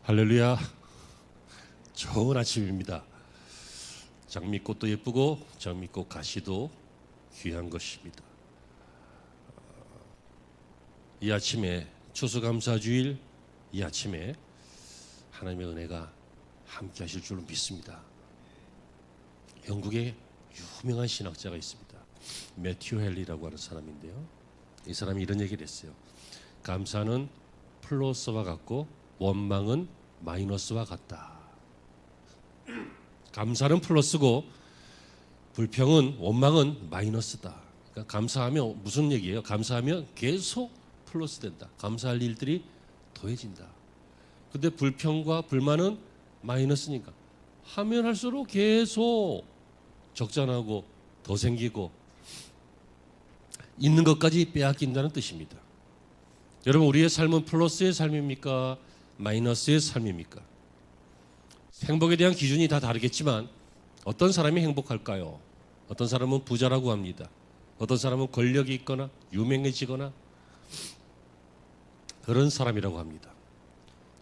할렐루야. 좋은 아침입니다. 장미꽃도 예쁘고 장미꽃 가시도 귀한 것입니다. 이 아침에 추수감사주일, 이 아침에 하나님의 은혜가 함께 하실 줄로 믿습니다. 영국에 유명한 신학자가 있습니다. 매튜 헨리라고 하는 사람인데요, 이 사람이 이런 얘기를 했어요. 감사는 플러스와 같고 원망은 마이너스와 같다. 감사는 플러스고 불평은, 원망은 마이너스다. 그러니까 감사하면 무슨 얘기예요? 감사하면 계속 플러스 된다. 감사할 일들이 더해진다. 근데 불평과 불만은 마이너스니까 하면 할수록 계속 적자나고 더 생기고 있는 것까지 빼앗긴다는 뜻입니다. 여러분, 우리의 삶은 플러스의 삶입니까? 마이너스의 삶입니까? 행복에 대한 기준이 다 다르겠지만 어떤 사람이 행복할까요? 어떤 사람은 부자라고 합니다. 어떤 사람은 권력이 있거나 유명해지거나 그런 사람이라고 합니다.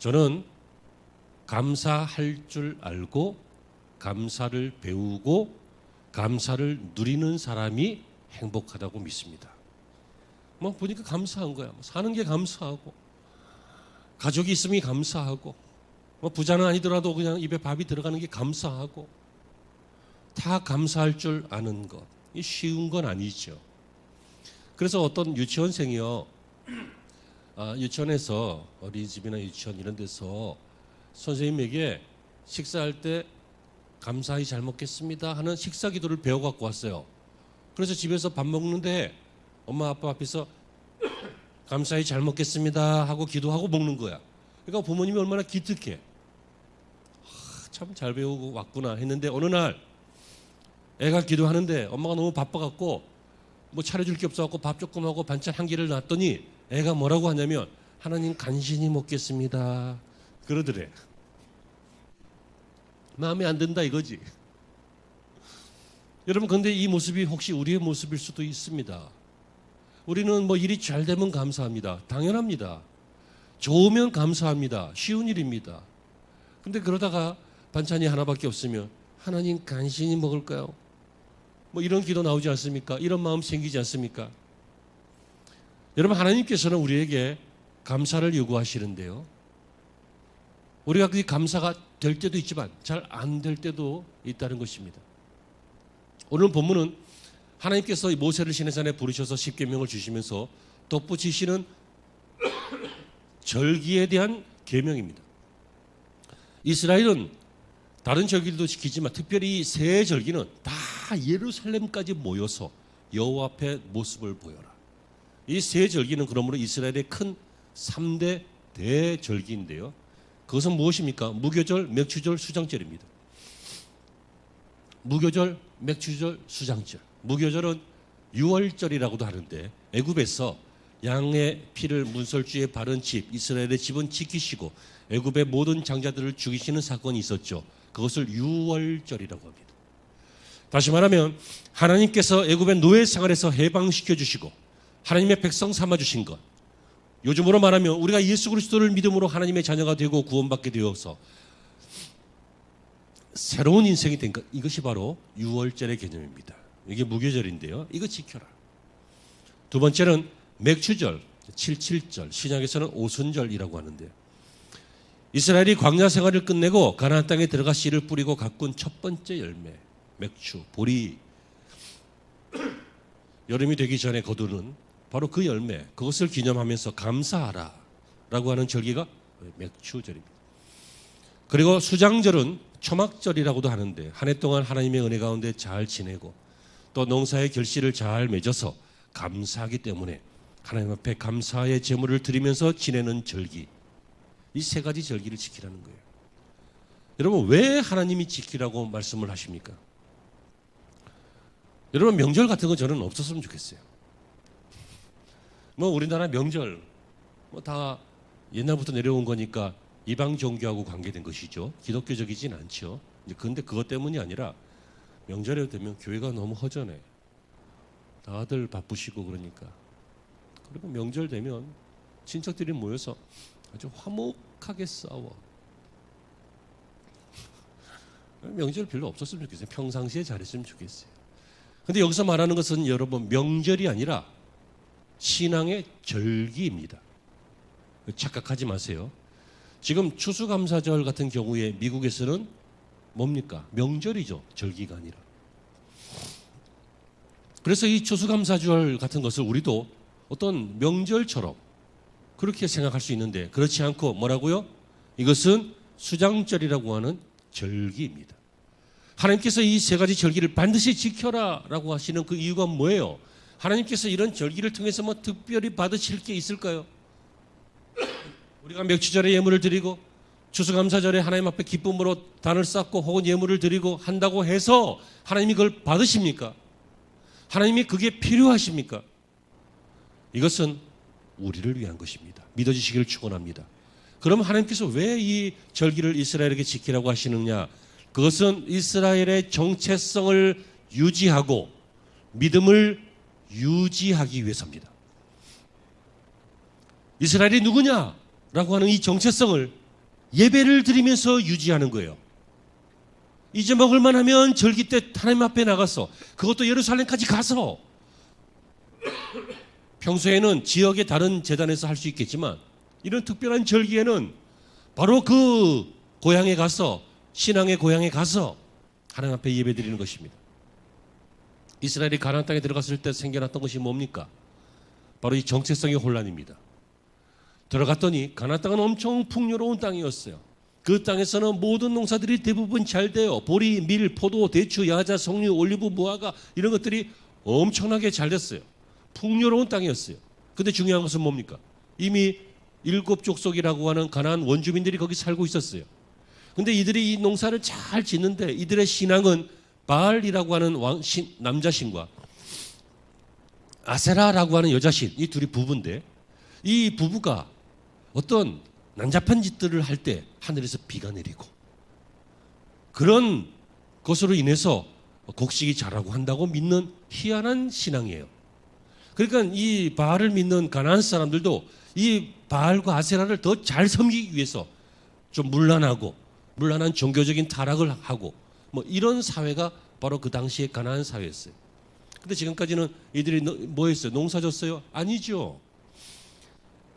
저는 감사할 줄 알고 감사를 배우고 감사를 누리는 사람이 행복하다고 믿습니다. 뭐 보니까 감사한 거야. 사는 게 감사하고 가족이 있으면 감사하고 뭐 부자는 아니더라도 그냥 입에 밥이 들어가는 게 감사하고 다 감사할 줄 아는 것. 이 쉬운 건 아니죠. 그래서 어떤 유치원생이요, 유치원에서 어린이집이나 유치원 이런 데서 선생님에게 식사할 때 감사히 잘 먹겠습니다 하는 식사 기도를 배워 갖고 왔어요. 그래서 집에서 밥 먹는데 엄마 아빠 앞에서 감사히 잘 먹겠습니다 하고 기도하고 먹는 거야. 그러니까 부모님이 얼마나 기특해. 참 잘 배우고 왔구나 했는데 어느 날 애가 기도하는데 엄마가 너무 바빠갖고 뭐 차려줄 게 없어갖고 밥 조금 하고 반찬 한 개를 놨더니 애가 뭐라고 하냐면 하나님 간신히 먹겠습니다 그러더래. 마음에 안 든다 이거지. 여러분, 근데 이 모습이 혹시 우리의 모습일 수도 있습니다. 우리는 뭐 일이 잘 되면 감사합니다. 당연합니다. 좋으면 감사합니다. 쉬운 일입니다. 근데 그러다가 반찬이 하나밖에 없으면 하나님 간신히 먹을까요? 뭐 이런 기도 나오지 않습니까? 이런 마음 생기지 않습니까? 여러분, 하나님께서는 우리에게 감사를 요구하시는데요, 우리가 그 감사가 될 때도 있지만 잘 안 될 때도 있다는 것입니다. 오늘 본문은 하나님께서 모세를 시내산에 부르셔서 십계명을 주시면서 덧붙이시는 절기에 대한 계명입니다. 이스라엘은 다른 절기들도 지키지만 특별히 세 절기는 다 예루살렘까지 모여서 여호와 앞에 모습을 보여라. 이 세 절기는 그러므로 이스라엘의 큰 3대 대절기인데요, 그것은 무엇입니까? 무교절, 맥추절, 수장절입니다. 무교절, 맥추절, 수장절. 무교절은 유월절이라고도 하는데 애굽에서 양의 피를 문설주에 바른 집, 이스라엘의 집은 지키시고 애굽의 모든 장자들을 죽이시는 사건이 있었죠. 그것을 유월절이라고 합니다. 다시 말하면 하나님께서 애굽의 노예 생활에서 해방시켜 주시고 하나님의 백성 삼아 주신 것, 요즘으로 말하면 우리가 예수 그리스도를 믿음으로 하나님의 자녀가 되고 구원받게 되어서 새로운 인생이 된 것, 이것이 바로 유월절의 개념입니다. 이게 무교절인데요, 이거 지켜라. 두 번째는 맥추절, 77절, 신약에서는 오순절이라고 하는데, 이스라엘이 광야 생활을 끝내고 가나안 땅에 들어가 씨를 뿌리고 가꾼 첫 번째 열매, 맥추, 보리, 여름이 되기 전에 거두는 바로 그 열매, 그것을 기념하면서 감사하라 라고 하는 절기가 맥추절입니다. 그리고 수장절은 초막절이라고도 하는데, 한 해 동안 하나님의 은혜 가운데 잘 지내고 또 농사의 결실을 잘 맺어서 감사하기 때문에 하나님 앞에 감사의 제물을 드리면서 지내는 절기, 이 세 가지 절기를 지키라는 거예요. 여러분, 왜 하나님이 지키라고 말씀을 하십니까? 여러분, 명절 같은 거 저는 없었으면 좋겠어요. 뭐 우리나라 명절 뭐 다 옛날부터 내려온 거니까 이방 종교하고 관계된 것이죠. 기독교적이진 않죠. 그런데 그것 때문이 아니라 명절에 되면 교회가 너무 허전해. 다들 바쁘시고 그러니까. 그리고 명절 되면 친척들이 모여서 아주 화목하게 싸워. 명절 별로 없었으면 좋겠어요. 평상시에 잘했으면 좋겠어요. 근데 여기서 말하는 것은 여러분 명절이 아니라 신앙의 절기입니다. 착각하지 마세요. 지금 추수감사절 같은 경우에 미국에서는 뭡니까? 명절이죠. 절기가 아니라. 그래서 이 추수감사절 같은 것을 우리도 어떤 명절처럼 그렇게 생각할 수 있는데 그렇지 않고 뭐라고요? 이것은 수장절이라고 하는 절기입니다. 하나님께서 이 세 가지 절기를 반드시 지켜라라고 하시는 그 이유가 뭐예요? 하나님께서 이런 절기를 통해서 뭐 특별히 받으실 게 있을까요? 우리가 맥주절에 예물을 드리고 추수감사절에 하나님 앞에 기쁨으로 단을 쌓고 혹은 예물을 드리고 한다고 해서 하나님이 그걸 받으십니까? 하나님이 그게 필요하십니까? 이것은 우리를 위한 것입니다. 믿어지시기를 축원합니다. 그럼 하나님께서 왜 이 절기를 이스라엘에게 지키라고 하시느냐? 그것은 이스라엘의 정체성을 유지하고 믿음을 유지하기 위해서입니다. 이스라엘이 누구냐라고 하는 이 정체성을 예배를 드리면서 유지하는 거예요. 잊어먹을만 하면 절기 때 하나님 앞에 나가서 그것도 예루살렘까지 가서 평소에는 지역의 다른 제단에서 할 수 있겠지만 이런 특별한 절기에는 바로 그 고향에 가서 신앙의 고향에 가서 하나님 앞에 예배 드리는 것입니다. 이스라엘이 가나안 땅에 들어갔을 때 생겨났던 것이 뭡니까? 바로 이 정체성의 혼란입니다. 들어갔더니 가나안 땅은 엄청 풍요로운 땅이었어요. 그 땅에서는 모든 농사들이 대부분 잘 돼요. 보리, 밀, 포도, 대추, 야자, 석류, 올리브, 무화과 이런 것들이 엄청나게 잘 됐어요. 풍요로운 땅이었어요. 근데 중요한 것은 뭡니까? 이미 7족속이라고 하는 가나안 원주민들이 거기 살고 있었어요. 근데 이들이 이 농사를 잘 짓는데 이들의 신앙은 바알이라고 하는 남자 신과 아세라라고 하는 여자 신, 이 둘이 부부인데 이 부부가 어떤 난잡한 짓들을 할 때 하늘에서 비가 내리고 그런 것으로 인해서 곡식이 자라고 한다고 믿는 희한한 신앙이에요. 그러니까 이 바알을 믿는 가나안 사람들도 이 바알과 아세라를 더 잘 섬기기 위해서 좀 문란한 종교적인 타락을 하고 뭐 이런 사회가 바로 그 당시에 가나안 사회였어요. 근데 지금까지는 이들이 뭐 했어요? 농사 졌어요? 아니죠.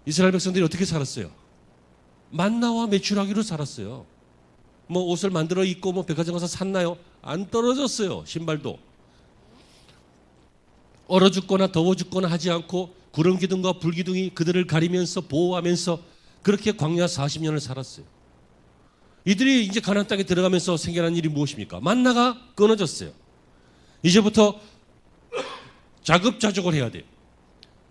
이스라엘 백성들이 어떻게 살았어요? 만나와 메추라기로 살았어요. 뭐 옷을 만들어 입고 뭐 백화점 가서 샀나요? 안 떨어졌어요. 신발도. 얼어 죽거나 더워 죽거나 하지 않고 구름 기둥과 불 기둥이 그들을 가리면서 보호하면서 그렇게 광야 40년을 살았어요. 이들이 이제 가나안 땅에 들어가면서 생겨난 일이 무엇입니까? 만나가 끊어졌어요. 이제부터 자급자족을 해야 돼요.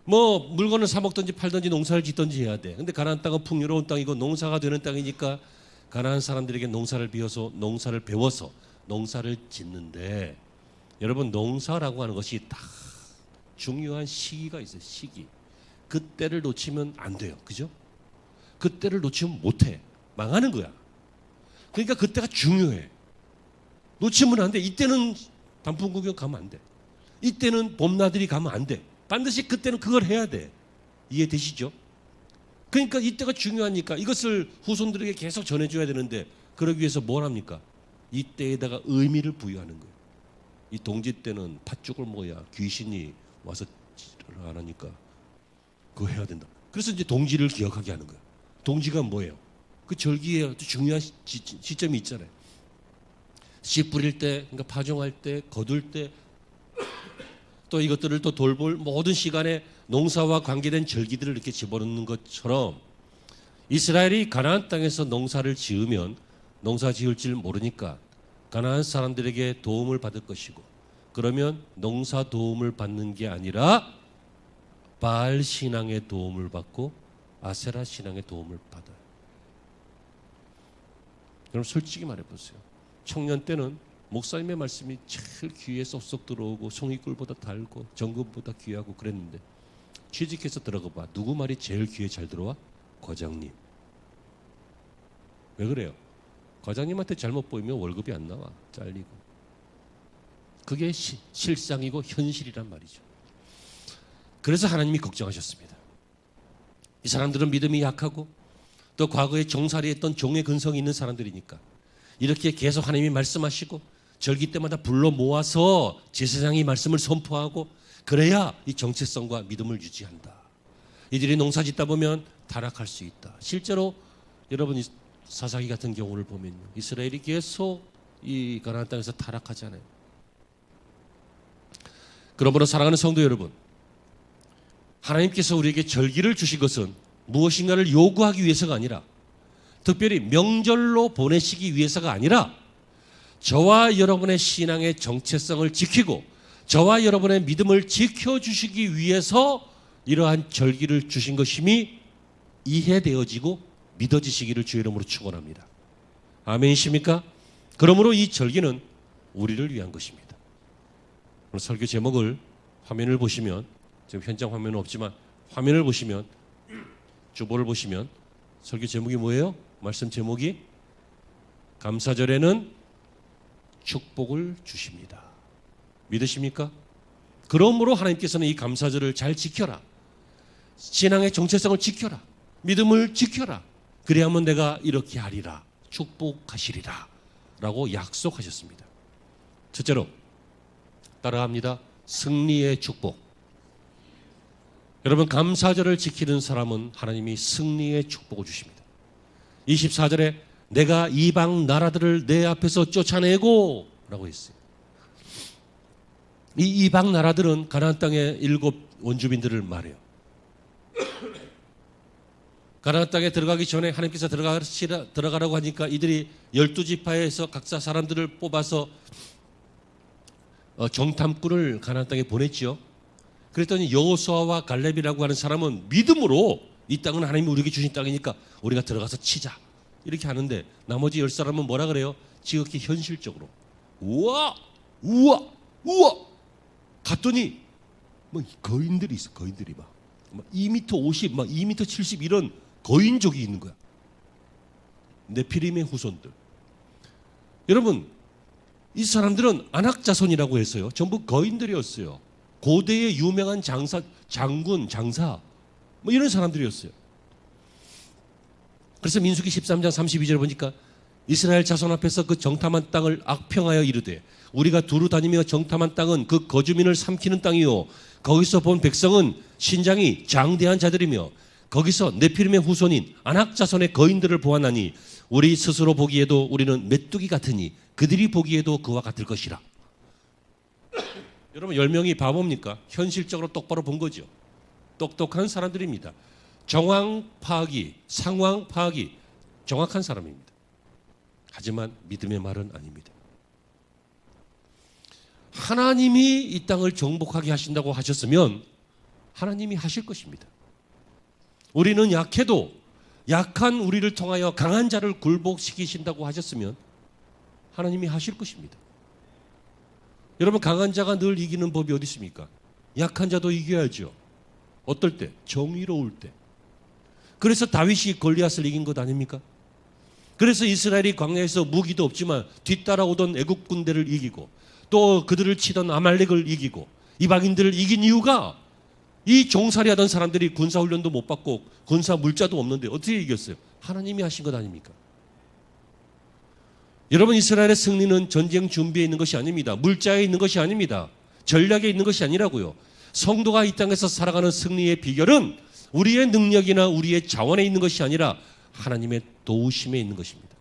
뭐 물건을 사 먹든지 팔든지 농사를 짓든지 해야 돼. 근데 가나안 땅은 풍요로운 땅이고 농사가 되는 땅이니까 가나안 사람들에게 농사를 배워서 농사를 짓는데 여러분 농사라고 하는 것이 딱 중요한 시기가 있어요. 시기. 그때를 놓치면 안 돼요. 그죠? 그때를 놓치면 못해. 망하는 거야. 그러니까 그때가 중요해. 놓치면 안 돼. 이때는 단풍 구경 가면 안 돼. 이때는 봄나들이 가면 안 돼. 반드시 그때는 그걸 해야 돼. 이해되시죠? 그러니까 이때가 중요하니까 이것을 후손들에게 계속 전해줘야 되는데 그러기 위해서 뭘 합니까? 이때에다가 의미를 부여하는 거예요. 이 동지 때는 팥죽을 먹어야 귀신이 와서 지랄을 안 하니까 그거 해야 된다. 그래서 이제 동지를 기억하게 하는 거예요. 동지가 뭐예요? 그 절기에 중요한 시점이 있잖아요. 씨 뿌릴 때, 그러니까 파종할 때, 거둘 때, 또 이것들을 또 돌볼 모든 시간에 농사와 관계된 절기들을 이렇게 집어넣는 것처럼 이스라엘이 가나안 땅에서 농사를 지으면 농사 지을 줄 모르니까 가나안 사람들에게 도움을 받을 것이고 그러면 농사 도움을 받는 게 아니라 바알 신앙의 도움을 받고 아세라 신앙의 도움을 받아요. 그럼 솔직히 말해보세요. 청년 때는 목사님의 말씀이 제일 귀에 쏙쏙 들어오고 송이꿀보다 달고 정금보다 귀하고 그랬는데 취직해서 들어가 봐. 누구 말이 제일 귀에 잘 들어와? 과장님. 왜 그래요? 과장님한테 잘못 보이면 월급이 안 나와. 잘리고. 그게 실상이고 현실이란 말이죠. 그래서 하나님이 걱정하셨습니다. 이 사람들은 믿음이 약하고 또 과거에 종살이했던 종의 근성이 있는 사람들이니까 이렇게 계속 하나님이 말씀하시고 절기 때마다 불러 모아서 제사장이 말씀을 선포하고 그래야 이 정체성과 믿음을 유지한다. 이들이 농사 짓다 보면 타락할 수 있다. 실제로 여러분 이 사사기 같은 경우를 보면요, 이스라엘이 계속 이 가나안 땅에서 타락하잖아요. 그러므로 사랑하는 성도 여러분, 하나님께서 우리에게 절기를 주신 것은 무엇인가를 요구하기 위해서가 아니라, 특별히 명절로 보내시기 위해서가 아니라, 저와 여러분의 신앙의 정체성을 지키고 저와 여러분의 믿음을 지켜주시기 위해서 이러한 절기를 주신 것임이 이해되어지고 믿어지시기를 주의 이름으로 축원합니다. 아멘이십니까? 그러므로 이 절기는 우리를 위한 것입니다. 오늘 설교 제목을 화면을 보시면, 지금 현장 화면은 없지만 화면을 보시면, 주보를 보시면 설교 제목이 뭐예요? 말씀 제목이 감사절에는 축복을 주십니다. 믿으십니까? 그러므로 하나님께서는 이 감사절을 잘 지켜라. 신앙의 정체성을 지켜라. 믿음을 지켜라. 그래야만 내가 이렇게 하리라. 축복하시리라. 라고 약속하셨습니다. 첫째로 따라합니다. 승리의 축복. 여러분, 감사절을 지키는 사람은 하나님이 승리의 축복을 주십니다. 24절에 내가 이방 나라들을 내 앞에서 쫓아내고 라고 했어요. 이 이방 나라들은 가나안 땅의 7 원주민들을 말해요. 가나안 땅에 들어가기 전에 하나님께서 들어가라고 하니까 이들이 12지파에서 각자 사람들을 뽑아서 정탐꾼을 가나안 땅에 보냈지요. 그랬더니 여호수아와 갈렙이라고 하는 사람은 믿음으로 이 땅은 하나님이 우리에게 주신 땅이니까 우리가 들어가서 치자 이렇게 하는데, 나머지 10사람은 뭐라 그래요? 지극히 현실적으로 우와 갔더니 뭐 거인들이 있어. 거인들이 막 2m 50, 막 2m 70 이런 거인족이 있는 거야. 네피림의 후손들. 여러분, 이 사람들은 안악자손이라고 해서요, 전부 거인들이었어요. 고대의 유명한 장군, 장사 뭐 이런 사람들이었어요. 그래서 민수기 13장 32절에 보니까 이스라엘 자손 앞에서 그 정탐한 땅을 악평하여 이르되 우리가 두루 다니며 정탐한 땅은 그 거주민을 삼키는 땅이요 거기서 본 백성은 신장이 장대한 자들이며 거기서 네피림의 후손인 아낙 자손의 거인들을 보았나니 우리 스스로 보기에도 우리는 메뚜기 같으니 그들이 보기에도 그와 같을 것이라. 여러분, 10명이 바보입니까? 현실적으로 똑바로 본 거죠. 똑똑한 사람들입니다. 정황 파악이, 상황 파악이 정확한 사람입니다. 하지만 믿음의 말은 아닙니다. 하나님이 이 땅을 정복하게 하신다고 하셨으면 하나님이 하실 것입니다. 우리는 약해도 약한 우리를 통하여 강한 자를 굴복시키신다고 하셨으면 하나님이 하실 것입니다. 여러분, 강한 자가 늘 이기는 법이 어디 있습니까? 약한 자도 이겨야죠. 어떨 때? 정의로울 때. 그래서 다윗이 골리앗을 이긴 것 아닙니까? 그래서 이스라엘이 광야에서 무기도 없지만 뒤따라오던 애국 군대를 이기고 또 그들을 치던 아말렉을 이기고 이방인들을 이긴 이유가 이 종살이하던 사람들이 군사훈련도 못 받고 군사 물자도 없는데 어떻게 이겼어요? 하나님이 하신 것 아닙니까? 여러분, 이스라엘의 승리는 전쟁 준비에 있는 것이 아닙니다. 물자에 있는 것이 아닙니다. 전략에 있는 것이 아니라고요. 성도가 이 땅에서 살아가는 승리의 비결은 우리의 능력이나 우리의 자원에 있는 것이 아니라 하나님의 도우심에 있는 것입니다.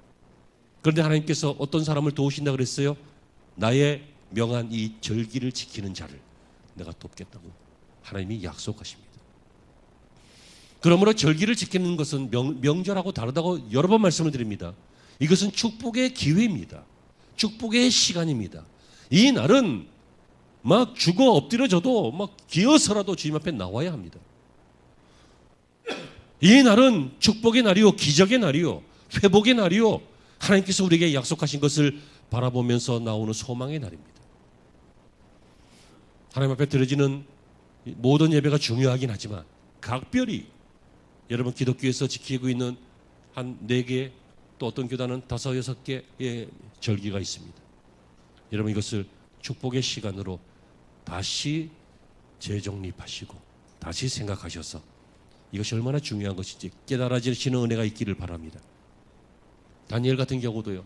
그런데 하나님께서 어떤 사람을 도우신다 그랬어요? 나의 명한 이 절기를 지키는 자를 내가 돕겠다고 하나님이 약속하십니다. 그러므로 절기를 지키는 것은 명절하고 다르다고 여러 번 말씀을 드립니다. 이것은 축복의 기회입니다. 축복의 시간입니다. 이 날은 막 죽어 엎드려져도 막 기어서라도 주님 앞에 나와야 합니다. 이 날은 축복의 날이요, 기적의 날이요, 회복의 날이요, 하나님께서 우리에게 약속하신 것을 바라보면서 나오는 소망의 날입니다. 하나님 앞에 드려지는 모든 예배가 중요하긴 하지만 각별히 여러분 기독교에서 지키고 있는 한 4개, 또 어떤 교단은 5, 6개의 절기가 있습니다. 여러분, 이것을 축복의 시간으로 다시 재정립하시고 다시 생각하셔서 이것이 얼마나 중요한 것인지 깨달아지시는 은혜가 있기를 바랍니다. 다니엘 같은 경우도요,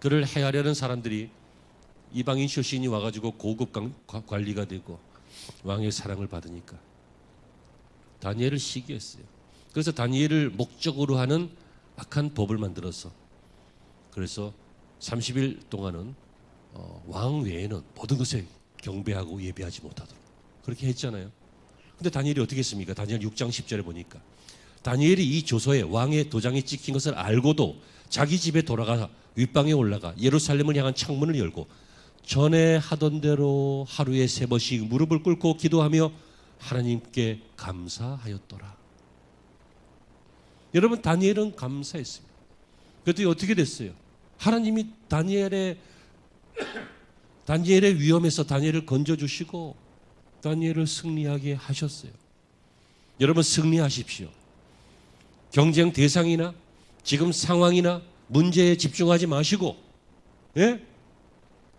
그를 해하려는 사람들이 이방인 출신이 와가지고 고급 관리가 되고 왕의 사랑을 받으니까 다니엘을 시기했어요. 그래서 다니엘을 목적으로 하는 악한 법을 만들어서 그래서 30일 동안은 왕 외에는 모든 것에 경배하고 예배하지 못하도록 그렇게 했잖아요. 근데 다니엘이 어떻게 했습니까? 다니엘 6장 10절에 보니까 다니엘이 이 조서에 왕의 도장이 찍힌 것을 알고도 자기 집에 돌아가 윗방에 올라가 예루살렘을 향한 창문을 열고 전에 하던 대로 하루에 3번씩 무릎을 꿇고 기도하며 하나님께 감사하였더라. 여러분, 다니엘은 감사했습니다. 그랬더니 어떻게 됐어요? 하나님이 다니엘의 위험에서 다니엘을 건져주시고 다니엘을 승리하게 하셨어요. 여러분, 승리하십시오. 경쟁 대상이나 지금 상황이나 문제에 집중하지 마시고, 예?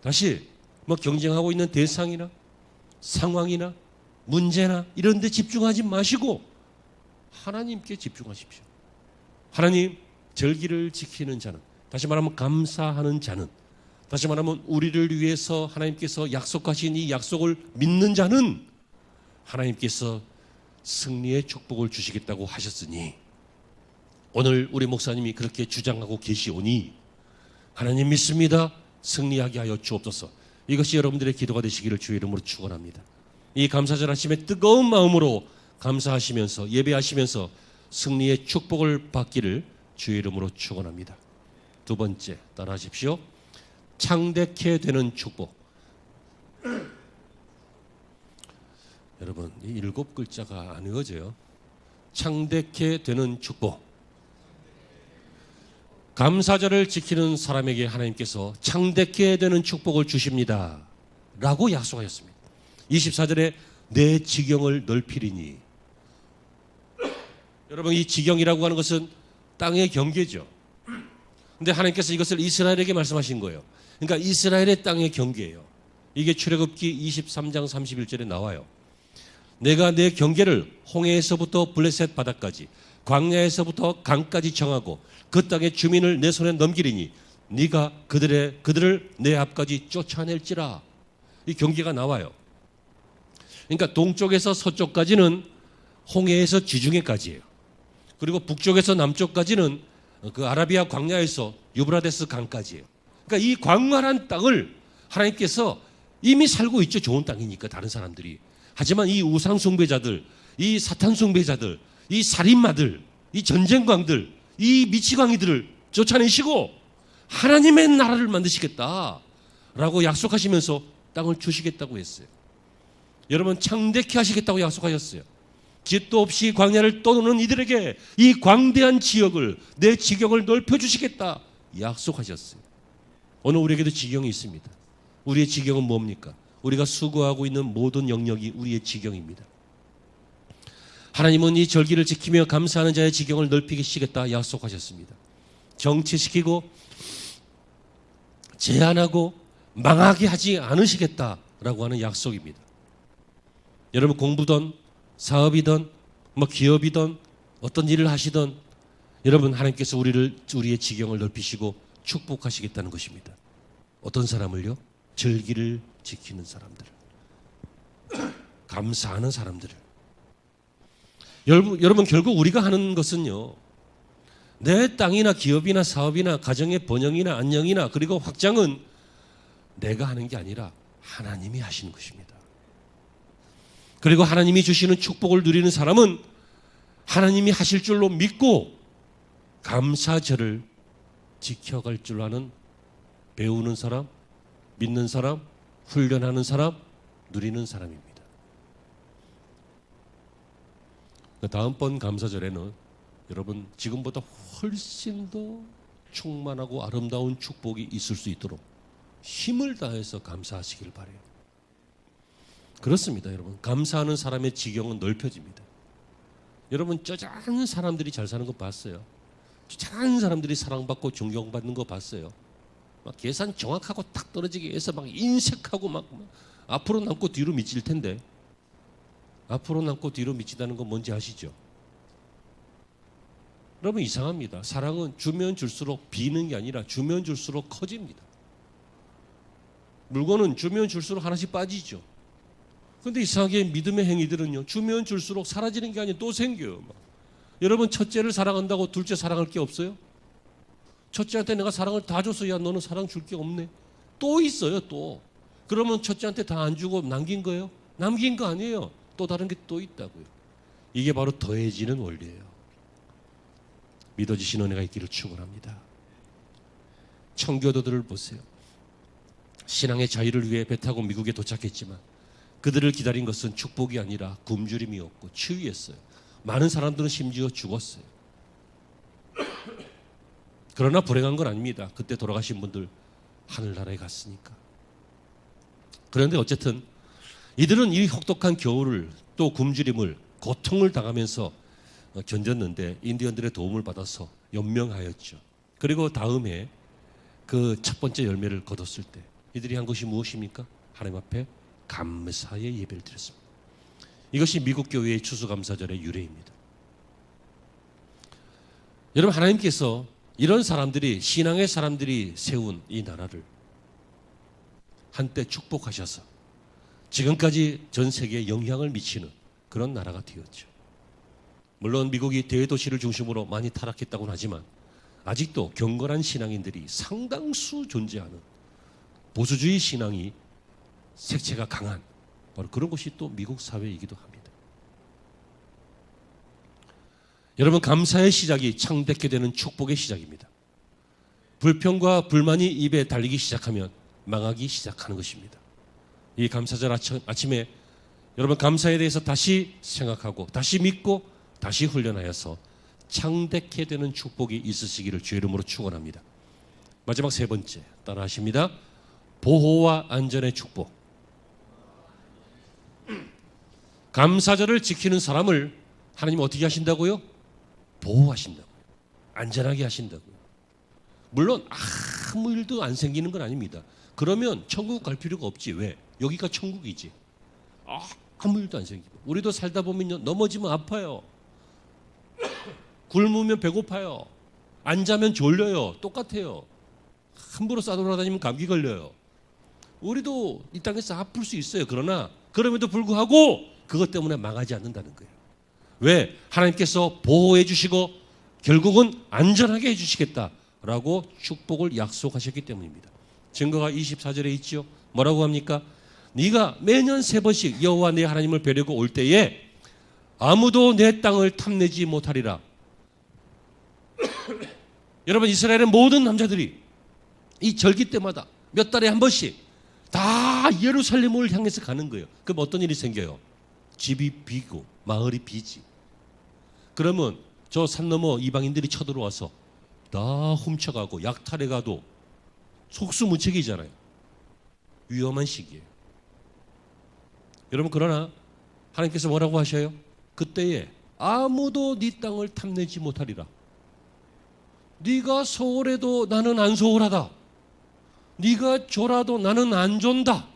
다시 경쟁하고 있는 대상이나 상황이나 문제나 이런 데 집중하지 마시고 하나님께 집중하십시오. 하나님, 절기를 지키는 자는, 다시 말하면 감사하는 자는, 다시 말하면 우리를 위해서 하나님께서 약속하신 이 약속을 믿는 자는 하나님께서 승리의 축복을 주시겠다고 하셨으니 오늘 우리 목사님이 그렇게 주장하고 계시오니 하나님 믿습니다. 승리하게 하여 주옵소서. 이것이 여러분들의 기도가 되시기를 주의 이름으로 축원합니다. 이 감사절 아침에 뜨거운 마음으로 감사하시면서 예배하시면서 승리의 축복을 받기를 주의 이름으로 축원합니다. 두 번째, 따라하십시오. 창대케 되는 축복. 여러분, 이 7글자가 안 외워져요. 창대케 되는 축복. 감사절을 지키는 사람에게 하나님께서 창대케 되는 축복을 주십니다 라고 약속하셨습니다. 24절에 내 지경을 넓히리니. 여러분, 이 지경이라고 하는 것은 땅의 경계죠. 근데 하나님께서 이것을 이스라엘에게 말씀하신 거예요. 그러니까 이스라엘의 땅의 경계예요. 이게 출애굽기 23장 31절에 나와요. 내가 내 경계를 홍해에서부터 블레셋 바다까지 광야에서부터 강까지 정하고 그 땅의 주민을 내 손에 넘기리니 네가 그들을 내 앞까지 쫓아낼지라. 이 경계가 나와요. 그러니까 동쪽에서 서쪽까지는 홍해에서 지중해까지예요. 그리고 북쪽에서 남쪽까지는 그 아라비아 광야에서 유브라데스 강까지예요. 그러니까 이 광활한 땅을 하나님께서 이미 살고 있죠. 좋은 땅이니까 다른 사람들이. 하지만 이 우상 숭배자들, 이 사탄 숭배자들, 이 살인마들, 이 전쟁광들, 이 미치광이들을 쫓아내시고 하나님의 나라를 만드시겠다라고 약속하시면서 땅을 주시겠다고 했어요. 여러분, 창대케 하시겠다고 약속하셨어요. 깃도 없이 광야를 떠도는 이들에게 이 광대한 지역을, 내 지경을 넓혀주시겠다 약속하셨어요. 오늘 우리에게도 지경이 있습니다. 우리의 지경은 뭡니까? 우리가 수고하고 있는 모든 영역이 우리의 지경입니다. 하나님은 이 절기를 지키며 감사하는 자의 지경을 넓히시겠다 약속하셨습니다. 정치시키고 제한하고 망하게 하지 않으시겠다라고 하는 약속입니다. 여러분, 공부든 사업이든 기업이든 어떤 일을 하시든 여러분, 하나님께서 우리의 지경을 넓히시고 축복하시겠다는 것입니다. 어떤 사람을요? 절기를 지키는 사람들, 감사하는 사람들을. 여러분, 결국 우리가 하는 것은요, 내 땅이나 기업이나 사업이나 가정의 번영이나 안녕이나 그리고 확장은 내가 하는 게 아니라 하나님이 하시는 것입니다. 그리고 하나님이 주시는 축복을 누리는 사람은 하나님이 하실 줄로 믿고 감사절을 지켜갈 줄 아는, 배우는 사람, 믿는 사람, 훈련하는 사람, 누리는 사람입니다. 다음번 감사절에는 여러분, 지금보다 훨씬 더 충만하고 아름다운 축복이 있을 수 있도록 힘을 다해서 감사하시길 바라요. 그렇습니다, 여러분. 감사하는 사람의 지경은 넓혀집니다. 여러분, 쪼잔한 사람들이 잘 사는 거 봤어요? 쪼잔한 사람들이 사랑받고 존경받는 거 봤어요? 막 계산 정확하고 딱 떨어지게 해서 막 인색하고 막 앞으로 남고 뒤로 미칠 텐데, 앞으로 남고 뒤로 미치다는 건 뭔지 아시죠? 여러분 이상합니다. 사랑은 주면 줄수록 비는 게 아니라 주면 줄수록 커집니다. 물건은 주면 줄수록 하나씩 빠지죠. 그런데 이상하게 믿음의 행위들은요, 주면 줄수록 사라지는 게 아니라 또 생겨요. 여러분 첫째를 사랑한다고 둘째 사랑할 게 없어요? 첫째한테 내가 사랑을 다 줬어. 야 너는 사랑 줄 게 없네. 또 있어요 또. 그러면 첫째한테 다 안 주고 남긴 거예요? 남긴 거 아니에요. 또 다른 게 또 있다고요. 이게 바로 더해지는 원리예요. 믿어지신 은혜가 있기를 축원합니다. 청교도들을 보세요. 신앙의 자유를 위해 배 타고 미국에 도착했지만 그들을 기다린 것은 축복이 아니라 굶주림이었고 치유였어요. 많은 사람들은 심지어 죽었어요. 그러나 불행한 건 아닙니다. 그때 돌아가신 분들 하늘나라에 갔으니까. 그런데 어쨌든 이들은 이 혹독한 겨울을 또 굶주림을 고통을 당하면서 견뎠는데 인디언들의 도움을 받아서 연명하였죠. 그리고 다음에 그 첫 번째 열매를 거뒀을 때 이들이 한 것이 무엇입니까? 하나님 앞에 감사의 예배를 드렸습니다. 이것이 미국 교회의 추수감사절의 유래입니다. 여러분 하나님께서 이런 사람들이 신앙의 사람들이 세운 이 나라를 한때 축복하셔서 지금까지 전 세계에 영향을 미치는 그런 나라가 되었죠. 물론 미국이 대도시를 중심으로 많이 타락했다고는 하지만 아직도 경건한 신앙인들이 상당수 존재하는 보수주의 신앙이 색채가 강한 바로 그런 것이 또 미국 사회이기도 합니다. 여러분 감사의 시작이 창백해 되는 축복의 시작입니다. 불평과 불만이 입에 달리기 시작하면 망하기 시작하는 것입니다. 이 감사절 아침에 여러분 감사에 대해서 다시 생각하고 다시 믿고 다시 훈련하여서 창백해 되는 축복이 있으시기를 주의 이름으로 축원합니다. 마지막 세 번째 따라하십니다. 보호와 안전의 축복. 감사절을 지키는 사람을 하나님 어떻게 하신다고요? 보호하신다고요. 안전하게 하신다고요. 물론 아무 일도 안 생기는 건 아닙니다. 그러면 천국 갈 필요가 없지. 왜? 여기가 천국이지. 아무 일도 안 생기고. 우리도 살다 보면요 넘어지면 아파요. 굶으면 배고파요. 안 자면 졸려요. 똑같아요. 함부로 싸돌아다니면 감기 걸려요. 우리도 이 땅에서 아플 수 있어요. 그러나 그럼에도 불구하고 그것 때문에 망하지 않는다는 거예요. 왜? 하나님께서 보호해 주시고 결국은 안전하게 해주시겠다라고 축복을 약속하셨기 때문입니다. 증거가 24절에 있죠. 뭐라고 합니까? 네가 매년 3번씩 여호와 내 하나님을 뵈려고 올 때에 아무도 내 땅을 탐내지 못하리라. 여러분 이스라엘의 모든 남자들이 이 절기 때마다 몇 달에 한 번씩 다 예루살렘을 향해서 가는 거예요. 그럼 어떤 일이 생겨요? 집이 비고 마을이 비지. 그러면 저 산 너머 이방인들이 쳐들어와서 다 훔쳐가고 약탈해가도 속수무책이잖아요. 위험한 시기예요. 여러분 그러나 하나님께서 뭐라고 하셔요? 그때에 아무도 네 땅을 탐내지 못하리라. 네가 소홀해도 나는 안 소홀하다. 네가 졸아도 나는 안 존다.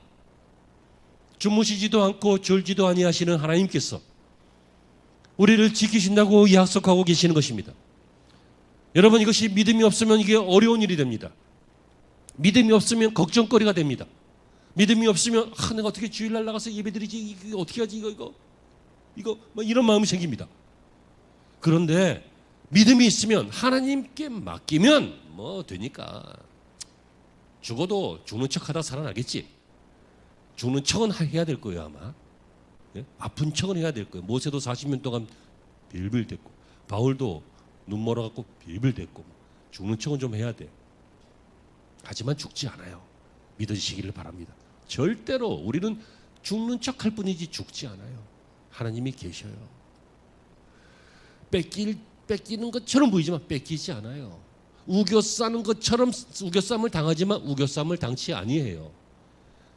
주무시지도 않고 졸지도 아니하시는 하나님께서 우리를 지키신다고 약속하고 계시는 것입니다. 여러분 이것이 믿음이 없으면 이게 어려운 일이 됩니다. 믿음이 없으면 걱정거리가 됩니다. 믿음이 없으면 내가 어떻게 주일날 나가서 예배드리지 이거 어떻게 하지 이거 뭐 이런 마음이 생깁니다. 그런데 믿음이 있으면 하나님께 맡기면 뭐 되니까 죽어도 죽는 척하다 살아나겠지. 죽는 척은 해야 될 거예요 아마. 예? 아픈 척은 해야 될 거예요. 모세도 40년 동안 빌빌댔고 바울도 눈 멀어갖고 빌빌댔고 죽는 척은 좀 해야 돼. 하지만 죽지 않아요. 믿어지시기를 바랍니다. 절대로 우리는 죽는 척할 뿐이지 죽지 않아요. 하나님이 계셔요. 뺏기는 것처럼 보이지만 뺏기지 않아요. 우겨싸는 것처럼 우겨쌈을 당하지만 우겨쌈을 당치 아니해요.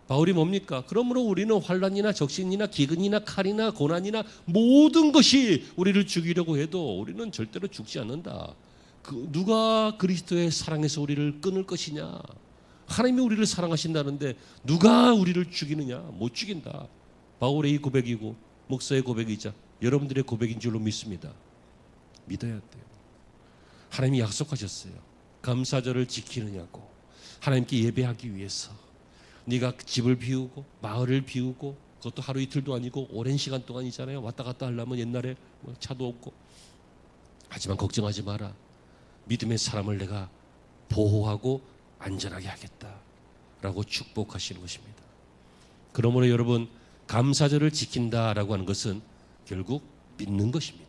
바울이 뭡니까? 그러므로 우리는 환난이나 적신이나 기근이나 칼이나 고난이나 모든 것이 우리를 죽이려고 해도 우리는 절대로 죽지 않는다. 누가 그리스도의 사랑에서 우리를 끊을 것이냐? 하나님이 우리를 사랑하신다는데 누가 우리를 죽이느냐? 못 죽인다. 바울의 이 고백이고 목사의 고백이자 여러분들의 고백인 줄로 믿습니다. 믿어야 돼요. 하나님이 약속하셨어요. 감사절을 지키느냐고. 하나님께 예배하기 위해서 네가 집을 비우고 마을을 비우고, 그것도 하루 이틀도 아니고 오랜 시간 동안이잖아요. 왔다 갔다 하려면 옛날에 차도 없고. 하지만 걱정하지 마라. 믿음의 사람을 내가 보호하고 안전하게 하겠다라고 축복하시는 것입니다. 그러므로 여러분, 감사절을 지킨다라고 하는 것은 결국 믿는 것입니다.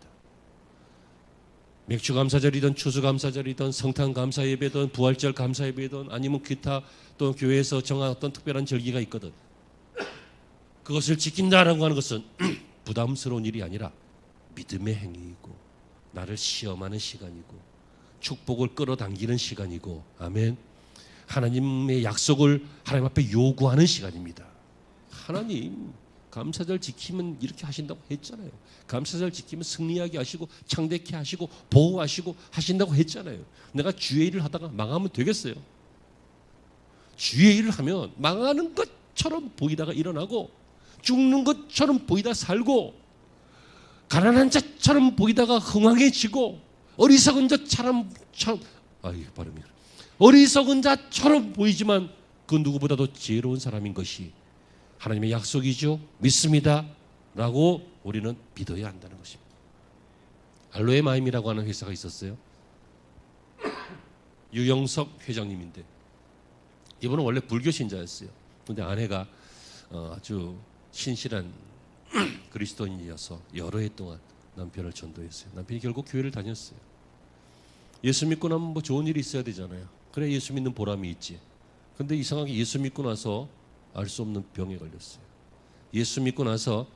맥주감사절이든 추수감사절이든 성탄감사예배든 부활절 감사예배든 아니면 기타 또 교회에서 정한 어떤 특별한 절기가 있거든, 그것을 지킨다라고 하는 것은 부담스러운 일이 아니라 믿음의 행위이고 나를 시험하는 시간이고 축복을 끌어당기는 시간이고, 아멘, 하나님의 약속을 하나님 앞에 요구하는 시간입니다. 하나님 감사절 지키면 이렇게 하신다고 했잖아요. 감사절 지키면 승리하게 하시고 창대케 하시고 보호하시고 하신다고 했잖아요. 내가 주의 일을 하다가 망하면 되겠어요? 주의 일을 하면 망하는 것처럼 보이다가 일어나고, 죽는 것처럼 보이다 살고, 가난한 자처럼 보이다가 흥황해지고, 어리석은 자처럼 발음이 어리석은 자처럼 보이지만 그 누구보다도 지혜로운 사람인 것이 하나님의 약속이죠. 믿습니다 라고 우리는 믿어야 한다는 것입니다. 알로에 마임이라고 하는 회사가 있었어요. 유영석 회장님인데, 이분은 원래 불교 신자였어요. 근데 아내가 아주 신실한 그리스도인이어서 여러 해 동안 남편을 전도했어요. 남편이 결국 교회를 다녔어요. 예수 믿고 나면 뭐 좋은 일이 있어야 되잖아요. 그래 예수 믿는 보람이 있지. 근데 이상하게 예수 믿고 나서 알 수 없는 병에 걸렸어요. 예수 믿고 나서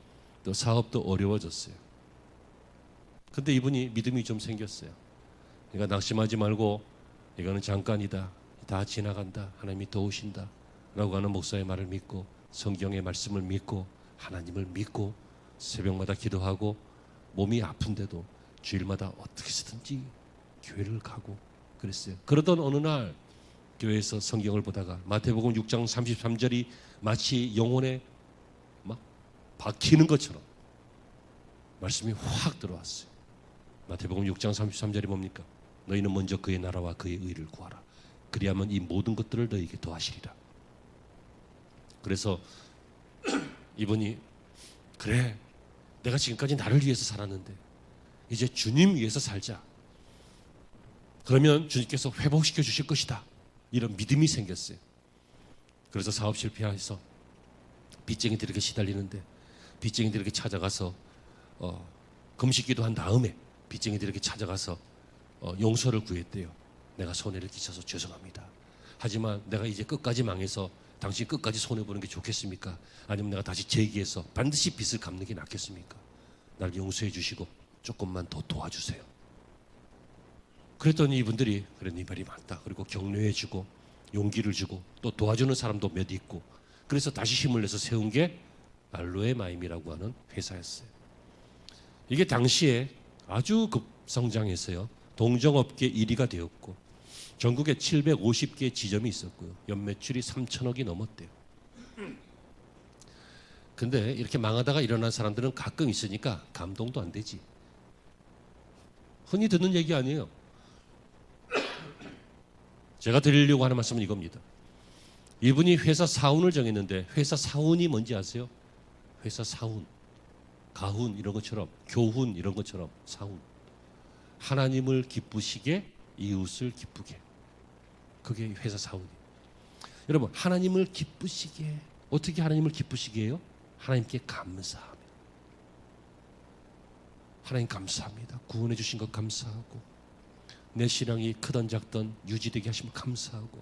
또 사업도 어려워졌어요. 근데 이분이 믿음이 좀 생겼어요. 그러니까 낙심하지 말고 이거는 잠깐이다, 다 지나간다, 하나님이 도우신다 라고 하는 목사의 말을 믿고, 성경의 말씀을 믿고, 하나님을 믿고, 새벽마다 기도하고, 몸이 아픈데도 주일마다 어떻게 해서든지 교회를 가고 그랬어요. 그러던 어느 날 교회에서 성경을 보다가 마태복음 6장 33절이 마치 영혼에 막 박히는 것처럼 말씀이 확 들어왔어요. 마태복음 6장 33절이 뭡니까? 너희는 먼저 그의 나라와 그의 의를 구하라. 그리하면 이 모든 것들을 너희에게 더하시리라. 그래서 이분이, 그래 내가 지금까지 나를 위해서 살았는데 이제 주님 위해서 살자. 그러면 주님께서 회복시켜 주실 것이다. 이런 믿음이 생겼어요. 그래서 사업 실패해서 빚쟁이들에게 시달리는데 빚쟁이들에게 찾아가서 금식기도 한 다음에 빚쟁이들에게 찾아가서 용서를 구했대요. 내가 손해를 끼쳐서 죄송합니다. 하지만 내가 이제 끝까지 망해서 당신 끝까지 손해보는 게 좋겠습니까? 아니면 내가 다시 재기해서 반드시 빚을 갚는 게 낫겠습니까? 날 용서해 주시고 조금만 더 도와주세요. 그랬더니 이분들이, 그래 네 말이 맞다, 그리고 격려해 주고 용기를 주고 또 도와주는 사람도 몇 있고, 그래서 다시 힘을 내서 세운 게 알로에 마임이라고 하는 회사였어요. 이게 당시에 아주 급성장했어요. 동정업계 1위가 되었고 전국에 750개 지점이 있었고요. 연매출이 3천억이 넘었대요. 근데 이렇게 망하다가 일어난 사람들은 가끔 있으니까 감동도 안 되지. 흔히 듣는 얘기 아니에요. 제가 드리려고 하는 말씀은 이겁니다. 이분이 회사 사운을 정했는데, 회사 사운이 뭔지 아세요? 회사 사운, 가훈 이런 것처럼, 교훈 이런 것처럼 사운. 하나님을 기쁘시게, 이웃을 기쁘게. 그게 회사 사운이에요. 여러분, 하나님을 기쁘시게, 어떻게 하나님을 기쁘시게 해요? 하나님께 감사하며. 하나님 감사합니다. 구원해 주신 것 감사하고, 내 신앙이 크든 작든 유지되게 하시면 감사하고,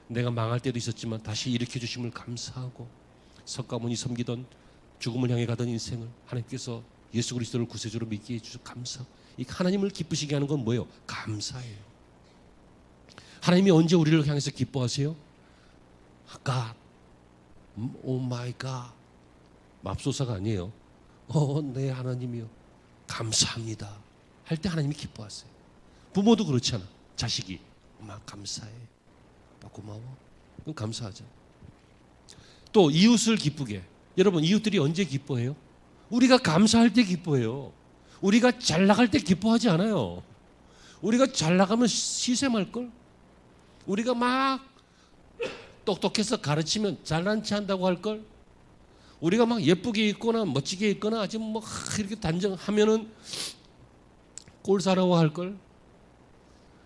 내가 망할 때도 있었지만 다시 일으켜 주심을 감사하고, 석가모니 섬기던 죽음을 향해 가던 인생을 하나님께서 예수 그리스도를 구세주로 믿게 해주셔서 감사하고. 이 하나님을 기쁘시게 하는 건 뭐예요? 감사예요. 하나님이 언제 우리를 향해서 기뻐하세요? God, oh my God, 맙소사가 아니에요. 네 하나님이요, 감사합니다 할 때 하나님이 기뻐하세요. 부모도 그렇잖아. 자식이 엄마 감사해, 아빠 고마워, 그럼 감사하죠. 또 이웃을 기쁘게. 여러분, 이웃들이 언제 기뻐해요? 우리가 감사할 때 기뻐해요. 우리가 잘 나갈 때 기뻐하지 않아요. 우리가 잘 나가면 시샘할걸? 우리가 막 똑똑해서 가르치면 잘난 체 한다고 할걸? 우리가 막 예쁘게 입거나 멋지게 입거나 아주 뭐 이렇게 단정하면은 꼴사라고 할걸?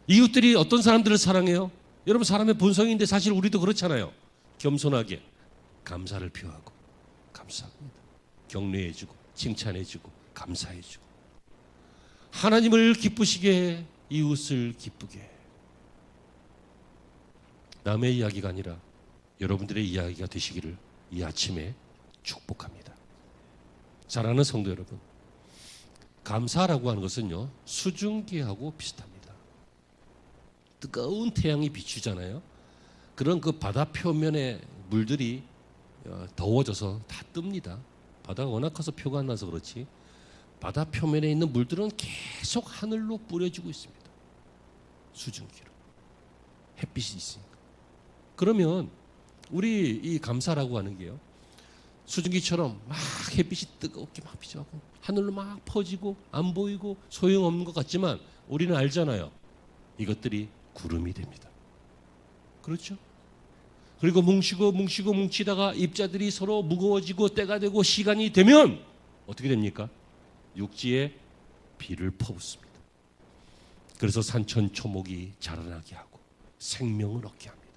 이웃들이 어떤 사람들을 사랑해요? 여러분, 사람의 본성인데 사실 우리도 그렇잖아요. 겸손하게 감사를 표하고, 감사합니다, 격려해주고 칭찬해주고 감사해주고, 하나님을 기쁘시게, 이웃을 기쁘게. 남의 이야기가 아니라 여러분들의 이야기가 되시기를 이 아침에 축복합니다. 사랑하는 성도 여러분, 감사라고 하는 것은요, 수증기하고 비슷합니다. 뜨거운 태양이 비추잖아요. 그런 그 바다 표면의 물들이 더워져서 다 뜹니다. 바다가 워낙 커서 표가 안 나서 그렇지, 바다 표면에 있는 물들은 계속 하늘로 뿌려지고 있습니다. 수증기로. 햇빛이 있으니까. 그러면 우리 이 감사라고 하는 게요, 수증기처럼 막 햇빛이 뜨겁게 막 비춰가고 하늘로 막 퍼지고 안 보이고 소용없는 것 같지만 우리는 알잖아요. 이것들이 구름이 됩니다. 그렇죠? 그리고 뭉치다가 입자들이 서로 무거워지고 때가 되고 시간이 되면 어떻게 됩니까? 육지에 비를 퍼붓습니다. 그래서 산천초목이 자라나게 하고 생명을 얻게 합니다.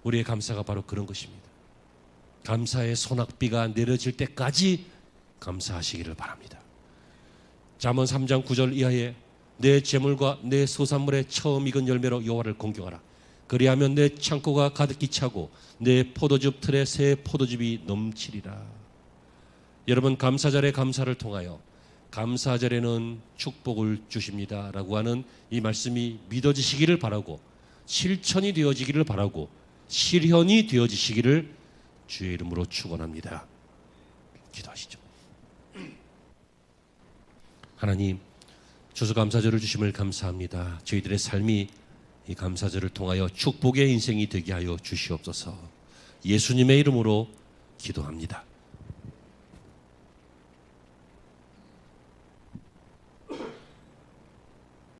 우리의 감사가 바로 그런 것입니다. 감사의 소낙비가 내려질 때까지 감사하시기를 바랍니다. 잠언 3장 9절 이하에 내 재물과 내 소산물의 처음 익은 열매로 여호와를 공경하라. 그리하면 내 창고가 가득히 차고 내 포도즙 틀에 새 포도즙이 넘치리라. 여러분, 감사절의 감사를 통하여 감사절에는 축복을 주십니다 라고 하는 이 말씀이 믿어지시기를 바라고, 실천이 되어지기를 바라고, 실현이 되어지시기를 주의 이름으로 축원합니다. 기도하시죠. 하나님, 추수감사절을 주심을 감사합니다. 저희들의 삶이 이 감사절을 통하여 축복의 인생이 되게 하여 주시옵소서. 예수님의 이름으로 기도합니다.